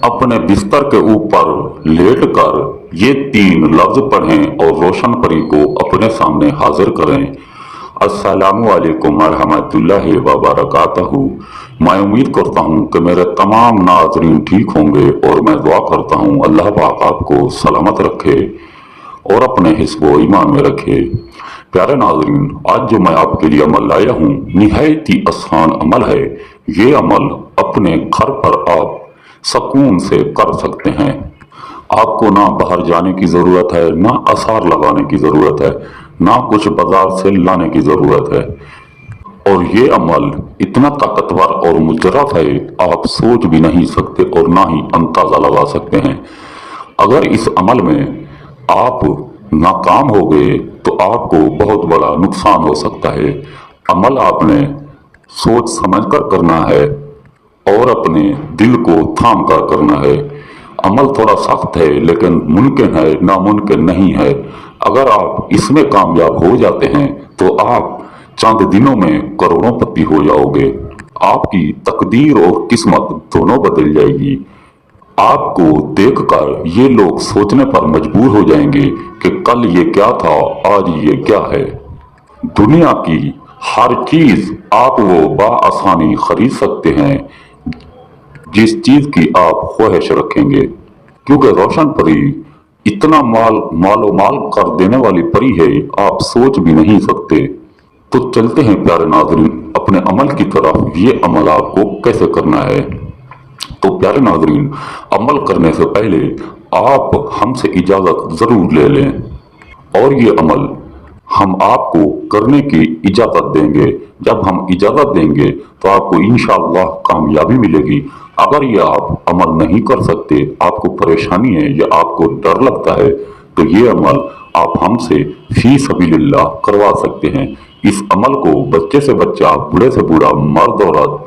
अपने बिस्तर के ऊपर लेटकर ये 3 लफ्ज पढ़ें और रोशन परी को अपने सामने हाजिर करें। अस्सलामु अलैकुम रहमतुल्लाहि व बरकातहू। मैं उम्मीद करता हूँ कि मेरे तमाम नाज़रीन ठीक होंगे और मैं दुआ करता हूँ अल्लाह पाक आपको सलामत रखे और अपने हिस्बो ईमान में रखे। प्यारे नाज़रीन, आज जो मैं आपके लिए अमल लाया हूँ निहायत ही आसान अमल है। ये अमल अपने घर पर आप सुकून से कर सकते हैं। आपको ना बाहर जाने की ज़रूरत है, ना आसार लगाने की ज़रूरत है, ना कुछ बाजार से लाने की ज़रूरत है। और ये अमल इतना ताकतवर और मुजर्रफ है आप सोच भी नहीं सकते और ना ही अंदाज़ा लगा सकते हैं। अगर इस अमल में आप नाकाम हो गए तो आपको बहुत बड़ा नुकसान हो सकता है। अमल आपने सोच समझकर करना है और अपने दिल को थाम कर करना है। अमल थोड़ा सख्त है लेकिन मुमकिन है, नामुमकिन नहीं है। अगर आप इसमें कामयाब हो जाते हैं तो आप चंद दिनों में करोड़ोंपति हो जाओगे। आपकी तकदीर और किस्मत दोनों बदल जाएगी। आपको देखकर ये लोग सोचने पर मजबूर हो जाएंगे कि कल ये क्या था, आज ये क्या है। दुनिया की हर चीज आप वो बाआसानी खरीद सकते हैं जिस चीज की आप ख्वाहिश रखेंगे, क्योंकि रोशन परी इतना मालो माल कर देने वाली परी है आप सोच भी नहीं सकते। तो चलते हैं प्यारे नाज़रीन अपने अमल की तरफ। ये अमल आपको कैसे करना है। तो प्यारे नाज़रीन, अमल करने से पहले आप हमसे इजाज़त ज़रूर ले लें और ये अमल हम आपको करने की इजाज़त देंगे। जब हम इजाज़त देंगे तो आपको इंशाअल्लाह कामयाबी मिलेगी। अगर ये आप अमल नहीं कर सकते, आपको परेशानी है या आपको डर लगता है, तो ये अमल आप हमसे फी सबीलिल्लाह करवा सकते हैं। इस अमल को बच्चे से बच्चा, बूढ़े से बूढ़ा, मर्द औरत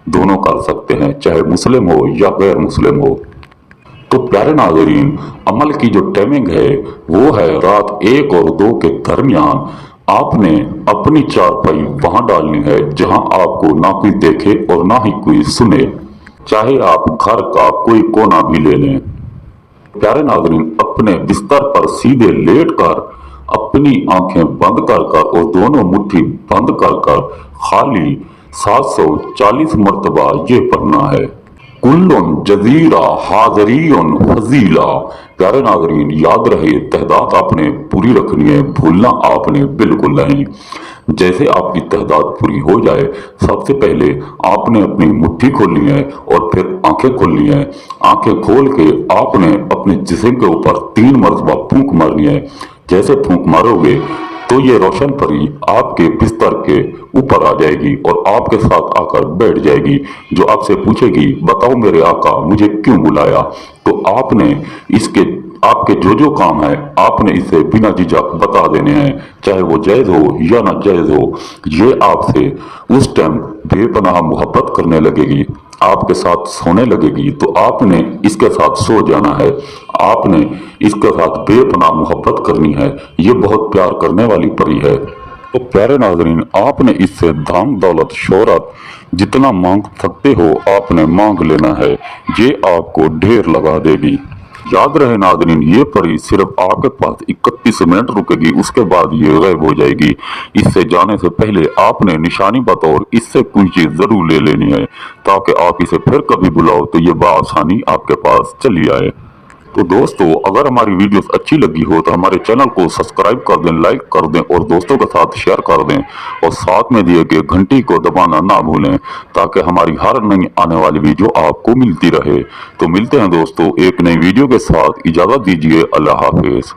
दोनों कर सकते हैं, चाहे मुस्लिम हो या गैर मुस्लिम हो। तो प्यारे नाज़रीन, अमल की जो टाइमिंग है वो है रात 1 और 2 के दरमियान। आपने अपनी चारपाई वहां डालनी है जहां आपको ना कोई देखे और ना ही कोई सुने, चाहे आप घर का कोई कोना भी ले लें। प्यारे नाज़रीन, अपने बिस्तर पर सीधे लेट कर अपनी आंखें बंद कर कर और दोनों मुट्ठी बंद कर कर खाली 740 मरतबा ये पढ़ना है, कुल्लुन जजीरा हाजरीन फजीला। प्यारे नाज़रीन, याद रहे तहदात आपने पूरी रखनी है, भूलना आपने बिल्कुल नहीं। जैसे आपकी तहदात पूरी हो जाए सबसे पहले आपने अपनी मुट्ठी खोलनी है और फिर आंखें खोलनी है। आंखें खोल के आपने अपने जिस्म के ऊपर 3 मरतबा फूंक मारनी है। जैसे फूंक मारोगे तो ये रोशन परी आपके बिस्तर के ऊपर आ जाएगी और आपके साथ आकर बैठ जाएगी, जो आपसे पूछेगी बताओ मेरे आका मुझे क्यों बुलाया। तो आपने इसके आपके जो जो काम है आपने इसे बिना झिझक बता देने हैं, चाहे वो जायज़ हो या ना जायज़ हो। ये आपसे उस टाइम बेपनाह मोहब्बत करने लगेगी, आपके साथ सोने लगेगी, तो आपने इसके साथ सो जाना है। आपने इसके साथ बेपनाह मोहब्बत करनी है। ये बहुत प्यार करने वाली परी है। तो प्यारे नाज़रीन, आपने इससे धाम दौलत शोहरत जितना मांग सकते हो आपने मांग लेना है। ये आपको ढेर लगा देगी। याद रहे नाज़रीन, ये परी सिर्फ आपके पास 31 मिनट रुकेगी, उसके बाद ये गायब हो जाएगी। इससे जाने से पहले आपने निशानी बतौर इससे कोई चीज जरूर ले लेनी है ताकि आप इसे फिर कभी बुलाओ तो ये बआसानी आपके पास चली आए। तो दोस्तों, अगर हमारी वीडियोस अच्छी लगी हो तो हमारे चैनल को सब्सक्राइब कर दें, लाइक कर दें और दोस्तों के साथ शेयर कर दें और साथ में दिए गए घंटी को दबाना ना भूलें ताकि हमारी हर नई आने वाली वीडियो आपको मिलती रहे। तो मिलते हैं दोस्तों एक नई वीडियो के साथ। इजाज़त दीजिए। अल्लाह हाफिज।